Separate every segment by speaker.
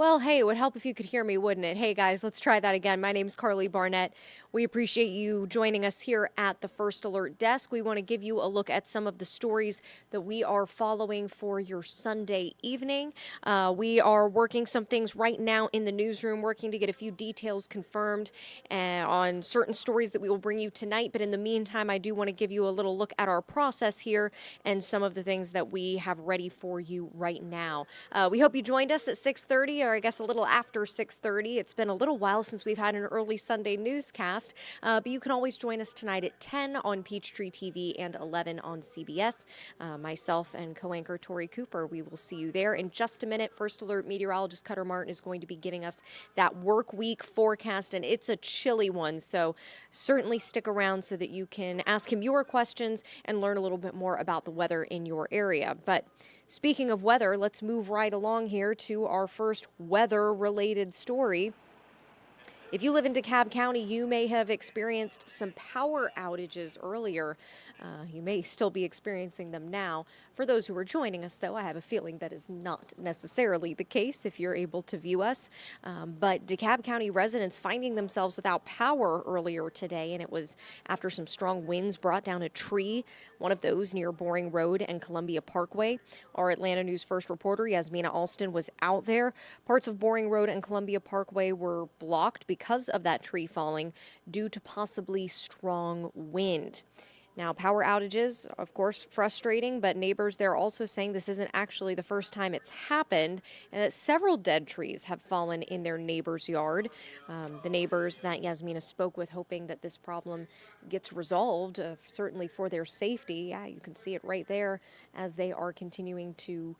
Speaker 1: Well, hey, it would help if you could hear me, wouldn't it? Hey guys, let's try that again. My name's Karli Barnett. We appreciate you joining us here at the First Alert Desk. We want to give you a look at some of the stories that we are following for your Sunday evening. We are working some things right now in the newsroom, working to get a few details confirmed on certain stories that we will bring you tonight. But in the meantime, I do want to give you a little look at our process here and some of the things that we have ready for you right now. We hope you joined us at 6:30, or I guess a little after 6:30. It's been a little while since we've had an early Sunday newscast, but you can always join us tonight at 10 on Peachtree TV and 11 on CBS. Myself and co-anchor Tori Cooper, we will see you there in just a minute. First Alert meteorologist Cutter Martin is going to be giving us that work week forecast, and it's a chilly one, so certainly stick around so that you can ask him your questions and learn a little bit more about the weather in your area. But speaking of weather, let's move right along here to our first weather-related story. If you live in DeKalb County, you may have experienced some power outages earlier. You may still be experiencing them now. For those who are joining us, though, I have a feeling that is not necessarily the case if you're able to view us. But DeKalb County residents finding themselves without power earlier today, and it was after some strong winds brought down a tree, one of those near Boring Road and Columbia Parkway. Our Atlanta News First reporter, Yasmina Alston, was out there. Parts of Boring Road and Columbia Parkway were blocked because of that tree falling due to possibly strong wind. Now, power outages, of course, frustrating, but neighbors there also saying this isn't actually the first time it's happened, and that several dead trees have fallen in their neighbor's yard. The neighbors that Yasmina spoke with hoping that this problem gets resolved, certainly for their safety. Yeah, you can see it right there as they are continuing to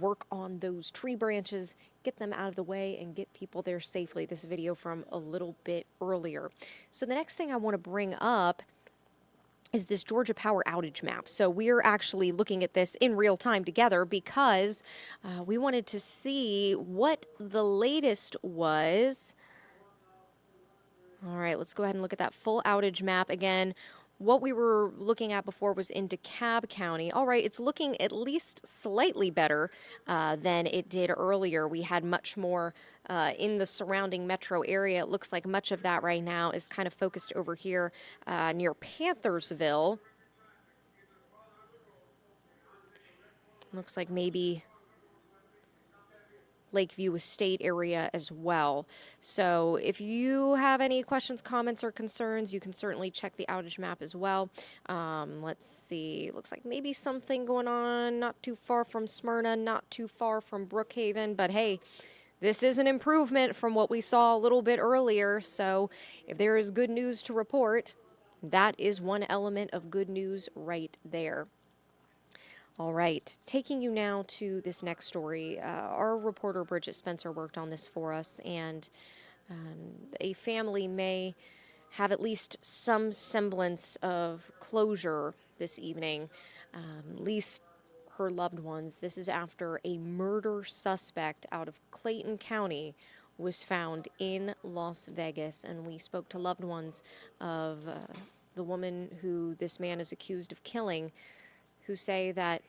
Speaker 1: work on those tree branches, get them out of the way, and get people there safely. This video from a little bit earlier. So the next thing I want to bring up is this Georgia power outage map. So we're actually looking at this in real time together because we wanted to see what the latest was. All right, let's go ahead and look at that full outage map again. What we were looking at before was in DeKalb County. All right, it's looking at least slightly better than it did earlier. We had much more in the surrounding metro area. It looks like much of that right now is kind of focused over here near Panthersville. Looks like maybe Lakeview Estate area as well. So if you have any questions, comments, or concerns, you can certainly check the outage map as well. Let's see. Looks like maybe something going on not too far from Smyrna, not too far from Brookhaven. But hey, this is an improvement from what we saw a little bit earlier. So if there is good news to report, that is one element of good news right there. All right, taking you now to this next story. Our reporter Bridget Spencer worked on this for us, and a family may have at least some semblance of closure this evening, at least her loved ones. This is after a murder suspect out of Clayton County was found in Las Vegas, and we spoke to loved ones of the woman who this man is accused of killing, who say that,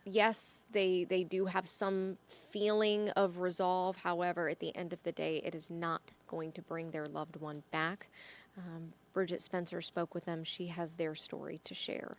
Speaker 1: yes, they do have some feeling of resolve. However, at the end of the day, it is not going to bring their loved one back. Bridget Spencer spoke with them. She has their story to share.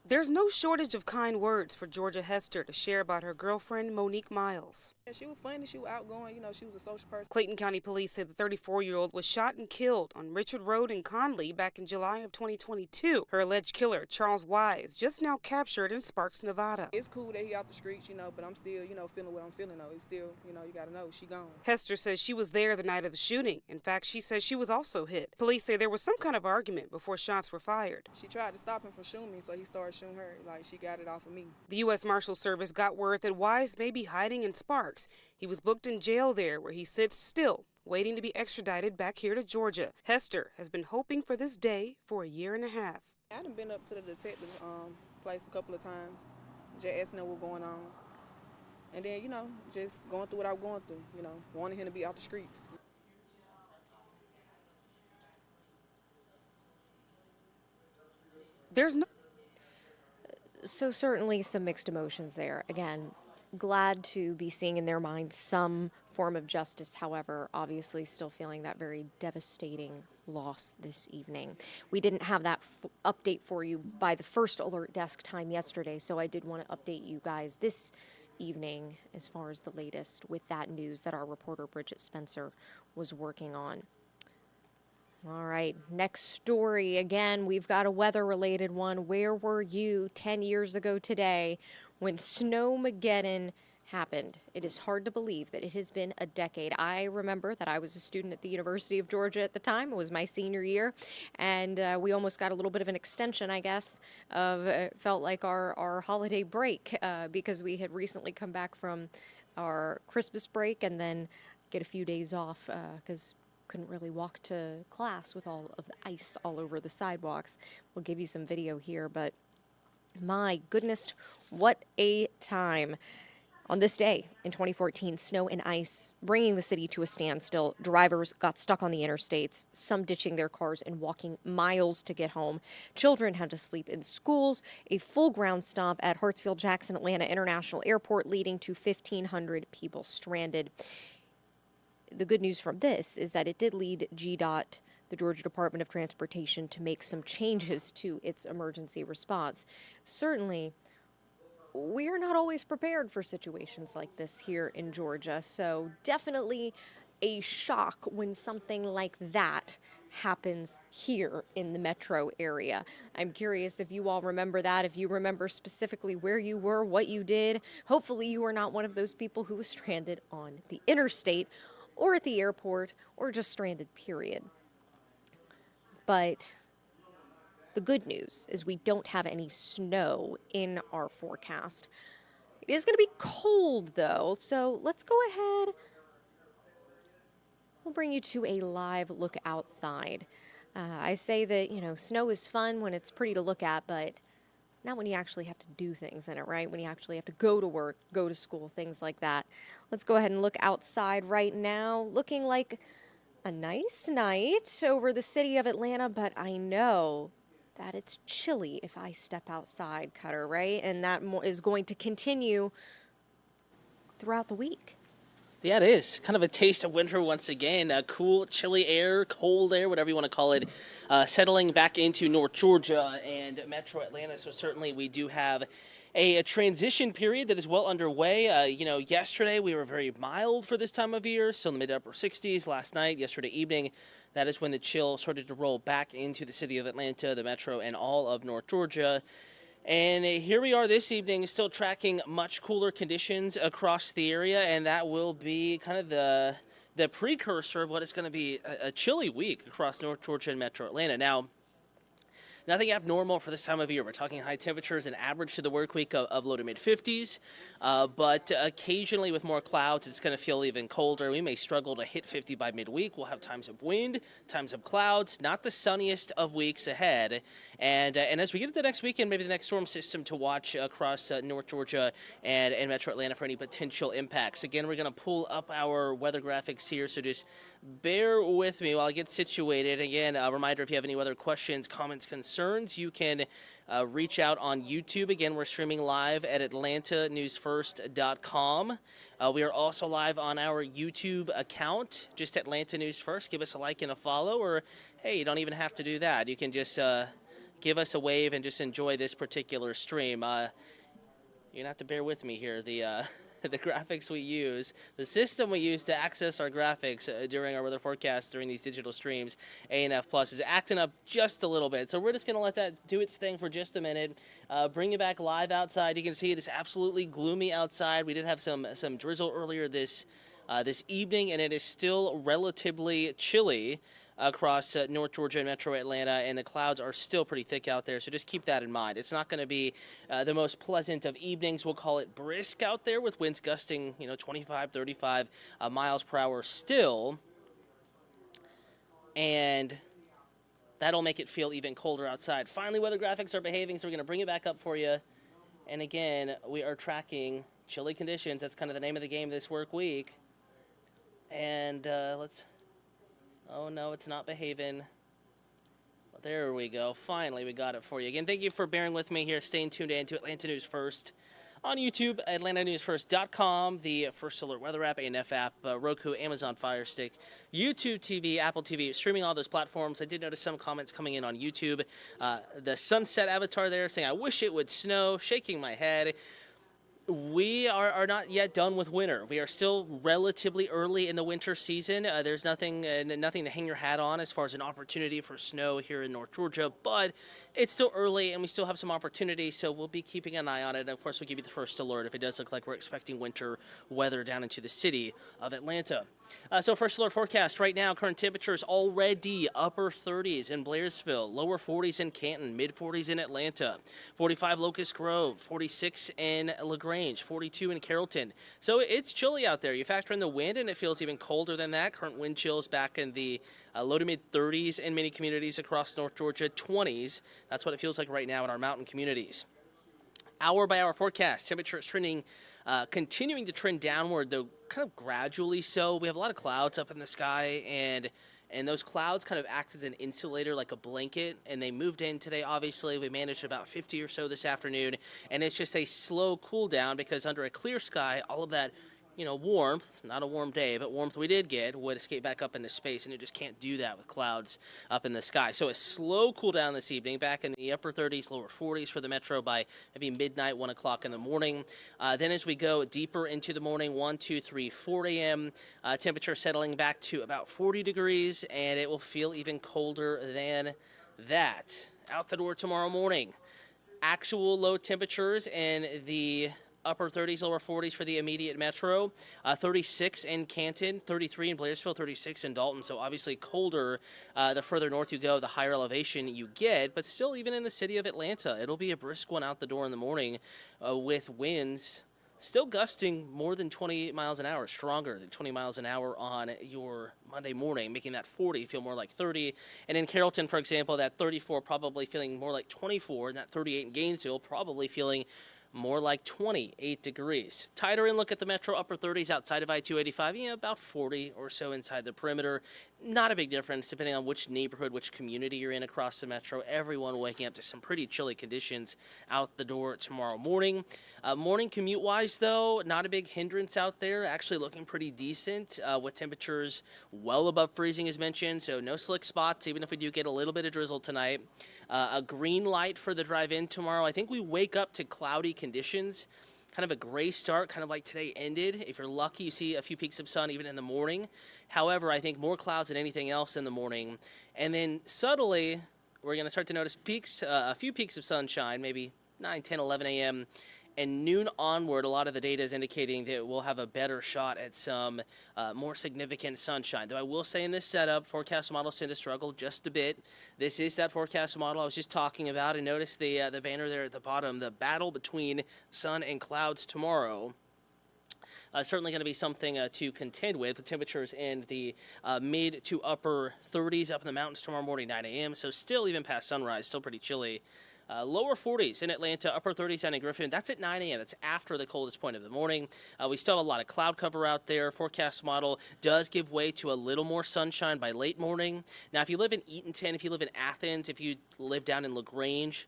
Speaker 2: There's no shortage of kind words for Georgia Hester to share about her girlfriend, Monique Miles.
Speaker 3: Yeah, she was funny, she was outgoing, she was a social person.
Speaker 2: Clayton County police say the 34-year-old was shot and killed on Richard Road in Conley back in July of 2022. Her alleged killer, Charles Wise, just now captured in Sparks, Nevada.
Speaker 3: It's cool that he out the streets, but I'm still, feeling what I'm feeling, though. It's still, you gotta know, she gone.
Speaker 2: Hester says she was there the night of the shooting. In fact, she says she was also hit. Police say there was some kind of argument before shots were fired.
Speaker 3: She tried to stop him from shooting me, so he started shooting her. Like, she got it off of me.
Speaker 2: The U.S. Marshal Service got word that Wise may be hiding in Sparks. He was booked in jail there, where he sits still, waiting to be extradited back here to Georgia. Hester has been hoping for this day for a year and a half.
Speaker 3: I done been up to the detective place a couple of times, just asking them what's going on. And then, just going through what I'm going through, wanting him to be out the streets.
Speaker 2: There's no...
Speaker 1: So certainly some mixed emotions there. Again, glad to be seeing in their minds some form of justice. However, obviously still feeling that very devastating loss this evening. We didn't have that update for you by the first alert desk time yesterday, so I did want to update you guys this evening as far as the latest with that news that our reporter Bridget Spencer was working on. All right, next story. Again, we've got a weather-related one. Where were you 10 years ago today when Snowmageddon happened? It is hard to believe that it has been a decade. I remember that I was a student at the University of Georgia at the time. It was my senior year, and we almost got a little bit of an extension, I guess, of felt like our holiday break because we had recently come back from our Christmas break and then get a few days off because couldn't really walk to class with all of the ice all over the sidewalks. We'll give you some video here, but my goodness, what a time. On this day in 2014, snow and ice bringing the city to a standstill. Drivers got stuck on the interstates, some ditching their cars and walking miles to get home. Children had to sleep in schools. A full ground stop at Hartsfield-Jackson Atlanta International Airport leading to 1,500 people stranded. The good news from this is that it did lead GDOT, the Georgia Department of Transportation, to make some changes to its emergency response. Certainly, we are not always prepared for situations like this here in Georgia, so definitely a shock when something like that happens here in the metro area. I'm curious if you all remember that, if you remember specifically where you were, what you did. Hopefully you are not one of those people who was stranded on the interstate or at the airport or just stranded, period. But the good news is we don't have any snow in our forecast. It is going to be cold, though, so let's go ahead. We'll bring you to a live look outside. I say that, snow is fun when it's pretty to look at, but not when you actually have to do things in it, right? When you actually have to go to work, go to school, things like that. Let's go ahead and look outside right now. Looking like a nice night over the city of Atlanta, but I know that it's chilly if I step outside, Cutter, right? And that is going to continue throughout the week.
Speaker 4: Yeah, it is. Kind of a taste of winter once again. Cool, chilly air, cold air, whatever you want to call it, settling back into North Georgia and Metro Atlanta. So certainly we do have a transition period that is well underway. Yesterday we were very mild for this time of year, so in the mid-upper 60s. Last night, yesterday evening, that is when the chill started to roll back into the city of Atlanta, the Metro, and all of North Georgia. And here we are this evening, still tracking much cooler conditions across the area, and that will be kind of the precursor of what is going to be a chilly week across North Georgia and Metro Atlanta. Now, nothing abnormal for this time of year. We're talking high temperatures, an average to the work week of low to mid 50s, but occasionally with more clouds, it's going to feel even colder. We may struggle to hit 50 by midweek. We'll have times of wind, times of clouds, not the sunniest of weeks ahead. And as we get into the next weekend, maybe the next storm system to watch across North Georgia and Metro Atlanta for any potential impacts. Again, we're going to pull up our weather graphics here, so just bear with me while I get situated. Again, a reminder, if you have any weather questions, comments, concerns, you can reach out on YouTube. Again, we're streaming live at atlantanewsfirst.com. We are also live on our YouTube account, just Atlanta News First. Give us a like and a follow, or hey, you don't even have to do that. You can just give us a wave and just enjoy this particular stream. You're going to have to bear with me here. The graphics we use, the system we use to access our graphics during our weather forecast during these digital streams, ANF Plus, is acting up just a little bit. So we're just going to let that do its thing for just a minute. Bring you back live outside. You can see it is absolutely gloomy outside. We did have some drizzle earlier this evening, and it is still relatively chilly across North Georgia and Metro Atlanta, and the clouds are still pretty thick out there, so just keep that in mind. It's not going to be the most pleasant of evenings. We'll call it brisk out there with winds gusting, 25, 35 miles per hour still, and that'll make it feel even colder outside. Finally, weather graphics are behaving, so we're going to bring it back up for you. And again, we are tracking chilly conditions. That's kind of the name of the game this work week. And oh no, it's not behaving. There we go. Finally, we got it for you. Again, thank you for bearing with me here, staying tuned in to Atlanta News First on YouTube, AtlantaNewsFirst.com, the First Alert Weather app, ANF app, Roku, Amazon Fire Stick, YouTube TV, Apple TV, streaming all those platforms. I did notice some comments coming in on YouTube. The sunset avatar there saying, I wish it would snow, shaking my head. We are not yet done with winter. We are still relatively early in the winter season. There's nothing to hang your hat on as far as an opportunity for snow here in North Georgia, but it's still early and we still have some opportunity, so we'll be keeping an eye on it. And of course, we'll give you the first alert if it does look like we're expecting winter weather down into the city of Atlanta. So first alert forecast right now, current temperatures already upper 30s in Blairsville, lower 40s in Canton, mid 40s in Atlanta, 45 Locust Grove, 46 in LaGrange, 42 in Carrollton. So it's chilly out there. You factor in the wind and it feels even colder than that. Current wind chills back in the low to mid 30s in many communities across North Georgia, 20s. That's what it feels like right now in our mountain communities. Hour by hour forecast, temperature is trending continuing to trend downward, though kind of gradually so. We have a lot of clouds up in the sky, and those clouds kind of act as an insulator, like a blanket, and they moved in today, obviously. We managed about 50 or so this afternoon, and it's just a slow cool down because under a clear sky, all of that warmth, not a warm day, but warmth we did get would escape back up into space, and it just can't do that with clouds up in the sky. So a slow cool down this evening, back in the upper 30s, lower 40s for the metro by maybe midnight, 1 o'clock in the morning. Then as we go deeper into the morning, 1, 2, 3, 4 a.m., temperature settling back to about 40 degrees, and it will feel even colder than that. Out the door tomorrow morning. Actual low temperatures in the upper 30s, lower 40s for the immediate metro, 36 in Canton, 33 in Blairsville, 36 in Dalton. So obviously colder the further north you go, the higher elevation you get. But still, even in the city of Atlanta, it'll be a brisk one out the door in the morning with winds still gusting more than 20 miles an hour, stronger than 20 miles an hour on your Monday morning, making that 40 feel more like 30. And in Carrollton, for example, that 34 probably feeling more like 24, and that 38 in Gainesville probably feeling more like 28 degrees. Tighter in look at the metro, upper 30s outside of I-285, about 40 or so inside the perimeter. Not a big difference depending on which neighborhood, which community you're in across the metro. Everyone waking up to some pretty chilly conditions out the door tomorrow morning. Morning commute-wise, though, not a big hindrance out there. Actually looking pretty decent with temperatures well above freezing as mentioned, so no slick spots, even if we do get a little bit of drizzle tonight. A green light for the drive-in tomorrow. I think we wake up to cloudy conditions, kind of a gray start, kind of like today ended. If you're lucky, you see a few peaks of sun even in the morning. However, I think more clouds than anything else in the morning. And then subtly, we're going to start to notice peaks, a few peaks of sunshine, maybe 9, 10, 11 a.m., and noon onward, a lot of the data is indicating that we'll have a better shot at some more significant sunshine. Though I will say in this setup, forecast models tend to struggle just a bit. This is that forecast model I was just talking about, and notice the banner there at the bottom, the battle between sun and clouds tomorrow. Certainly going to be something to contend with. The temperatures in the mid to upper 30s up in the mountains tomorrow morning, 9 a.m., so still even past sunrise, still pretty chilly. Lower 40s in Atlanta, upper 30s down in Griffin. That's at 9 a.m. That's after the coldest point of the morning. We still have a lot of cloud cover out there. Forecast model does give way to a little more sunshine by late morning. Now, if you live in Eatonton, if you live in Athens, if you live down in LaGrange,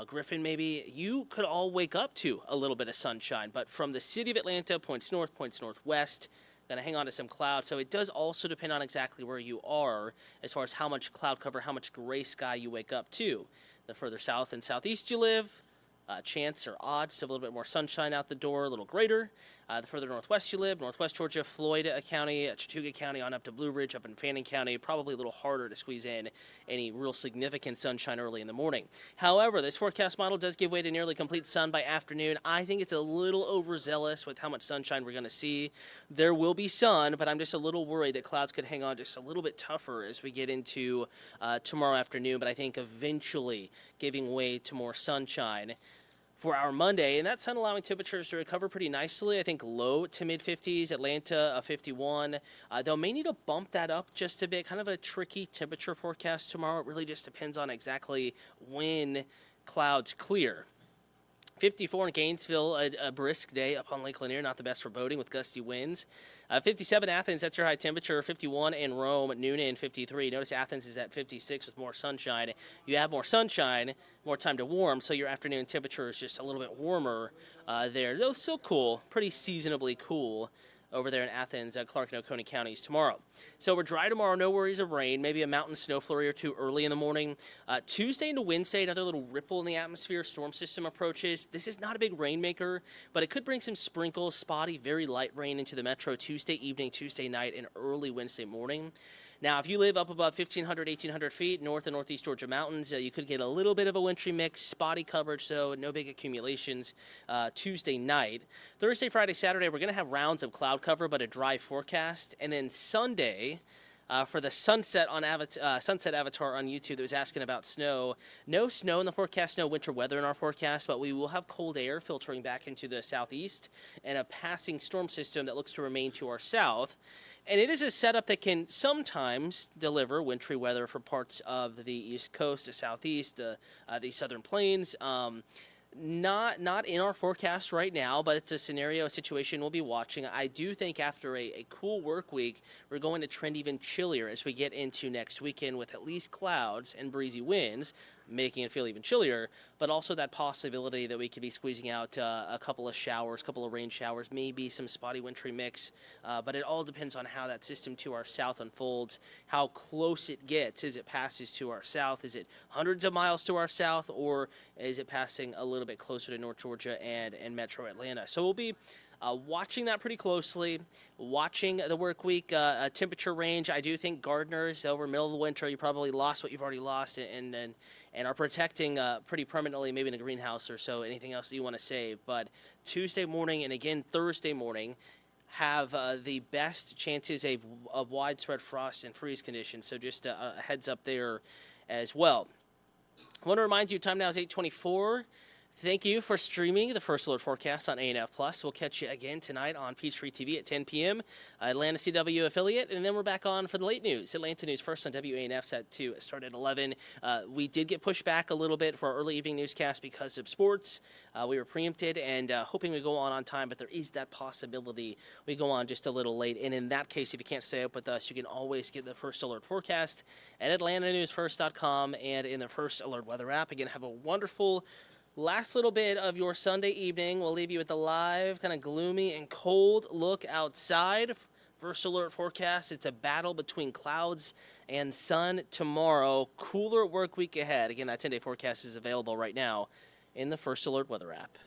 Speaker 4: Griffin maybe, you could all wake up to a little bit of sunshine. But from the city of Atlanta, points north, points northwest, going to hang on to some clouds. So it does also depend on exactly where you are as far as how much cloud cover, how much gray sky you wake up to. The further south and southeast you live, chance or odds of a little bit more sunshine out the door, a little greater. The further northwest you live, northwest Georgia, Floyd County, Chattooga County, on up to Blue Ridge, up in Fannin County, probably a little harder to squeeze in any real significant sunshine early in the morning. However, this forecast model does give way to nearly complete sun by afternoon. I think it's a little overzealous with how much sunshine we're going to see. There will be sun, but I'm just a little worried that clouds could hang on just a little bit tougher as we get into tomorrow afternoon, but I think eventually giving way to more sunshine for our Monday, and that sun allowing temperatures to recover pretty nicely. I think low to mid 50s, Atlanta 51. They'll may need to bump that up just a bit. Kind of a tricky temperature forecast tomorrow. It really just depends on exactly when clouds clear. 54 in Gainesville, a brisk day up on Lake Lanier, not the best for boating with gusty winds. 57 Athens, that's your high temperature. 51 in Rome, Noonan 53. Notice Athens is at 56 with more sunshine. You have more sunshine, more time to warm, so your afternoon temperature is just a little bit warmer there. Though still cool, pretty seasonably cool over there in Athens, Clark and Oconee counties tomorrow. So we're dry tomorrow, no worries of rain, maybe a mountain snow flurry or two early in the morning. Tuesday into Wednesday, another little ripple in the atmosphere, storm system approaches. This is not a big rainmaker, but it could bring some sprinkles, spotty, very light rain into the metro Tuesday evening, Tuesday night, and early Wednesday morning. Now, if you live up above 1,500, 1,800 feet north and northeast Georgia mountains, you could get a little bit of a wintry mix, spotty coverage, so no big accumulations Tuesday night. Thursday, Friday, Saturday, we're going to have rounds of cloud cover, but a dry forecast. And then Sunday, for the Sunset Avatar on YouTube that was asking about snow, no snow in the forecast, no winter weather in our forecast, but we will have cold air filtering back into the southeast and a passing storm system that looks to remain to our south. And it is a setup that can sometimes deliver wintry weather for parts of the East Coast, the Southeast, the Southern Plains. Not in our forecast right now, but it's a scenario, a situation we'll be watching. I do think after a cool work week, we're going to trend even chillier as we get into next weekend with at least clouds and breezy winds, making it feel even chillier, but also that possibility that we could be squeezing out a couple of showers, couple of rain showers, maybe some spotty wintry mix, but it all depends on how that system to our south unfolds, how close it gets as it passes to our south. Is it hundreds of miles to our south, or is it passing a little bit closer to North Georgia and metro Atlanta? So we'll be watching that pretty closely, watching the work week temperature range. I do think gardeners over middle of the winter, you probably lost what you've already lost and are protecting pretty permanently, maybe in a greenhouse or so, anything else that you want to save. But Tuesday morning and again Thursday morning have the best chances of widespread frost and freeze conditions. So just a heads up there as well. I want to remind you, time now is 8:24. Thank you for streaming the First Alert Forecast on ANF+. We'll catch you again tonight on Peachtree TV at 10 p.m., Atlanta CW affiliate, and then we're back on for the late news. Atlanta News first on WANF set 2, start at 11. We did get pushed back a little bit for our early evening newscast because of sports. We were preempted and hoping we go on time, but there is that possibility we go on just a little late. And in that case, if you can't stay up with us, you can always get the First Alert Forecast at AtlantaNewsFirst.com and in the First Alert Weather app. Again, have a wonderful last little bit of your Sunday evening. We'll leave you with the live, kind of gloomy and cold look outside. First Alert Forecast, it's a battle between clouds and sun tomorrow. Cooler work week ahead. Again, that 10-day forecast is available right now in the First Alert Weather app.